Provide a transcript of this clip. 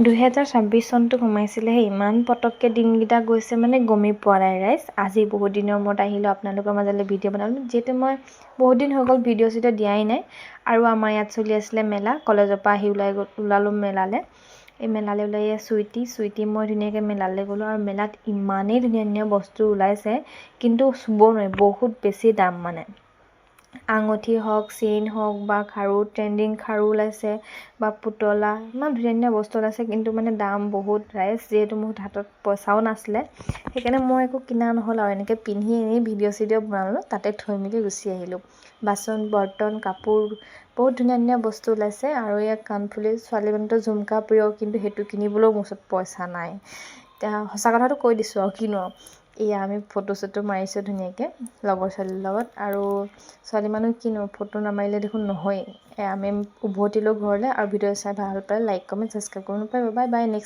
2026 চনটো সোমাইছিলেহে ইমান পটককৈ দিনকেইটা গৈছে মানে গমেই পোৱা নাই ৰাইজ। আজি বহুত দিনৰ মূৰত আহিলোঁ আপোনালোকৰ মাজলৈ ভিডিঅ' বনালোঁ, যিহেতু মই বহুত দিন হৈ গ'ল ভিডিঅ' চিডিঅ' দিয়াই নাই। আৰু আমাৰ ইয়াত চলি আছিলে মেলা, কলেজৰ পৰা আহি ওলালোঁ মেলালৈ। এই মেলালৈ ওলাই চুইটি মই ধুনীয়াকৈ মেলালৈ গ'লোঁ। আৰু মেলাত ইমানেই ধুনীয়া ধুনীয়া বস্তু ওলাইছে, কিন্তু চুব নোৱাৰি, বহুত বেছি দাম মানে। আঙুঠি হওক, চেইন হওক বা খাৰু, ট্ৰেণ্ডিং খাৰু ওলাইছে বা পুতলা, ইমান ধুনীয়া ধুনীয়া বস্তু ওলাইছে, কিন্তু মানে দাম বহুত ৰাইজ। যিহেতু মোৰ হাতত পইচাও নাছিলে, সেইকাৰণে মই একো কিনা নহ'ল আৰু এনেকৈ পিন্ধি এনেই ভিডিঅ' চিডিঅ' বনালোঁ, তাতে থৈ মেলি গুচি আহিলোঁ। বাচন বৰ্তন, কাপোৰ, বহুত ধুনীয়া ধুনীয়া বস্তু ওলাইছে। আৰু ইয়াত কাণফুলি, ছোৱালী মানুহটো ঝুমকা প্ৰিয়, কিন্তু সেইটো কিনিবলৈও মোৰ ওচৰত পইচা নাই। এতিয়া সঁচা কথাটো কৈ দিছোঁ আৰু কিনো আৰু। এয়া আমি ফটো চটো মাৰিছোঁ ধুনীয়াকৈ লগৰ ছোৱালীৰ লগত। আৰু ছোৱালী মানুহ কিনো, ফটো নামাৰিলে দেখোন নহয়েই। আমি উভতিলোঁ ঘৰলৈ। আৰু ভিডিঅ' চাই ভাল পালে লাইক কমেণ্ট ছাবস্ক্ৰাইব কৰিব নাপাহৰিব। Bye bye. নেক্সট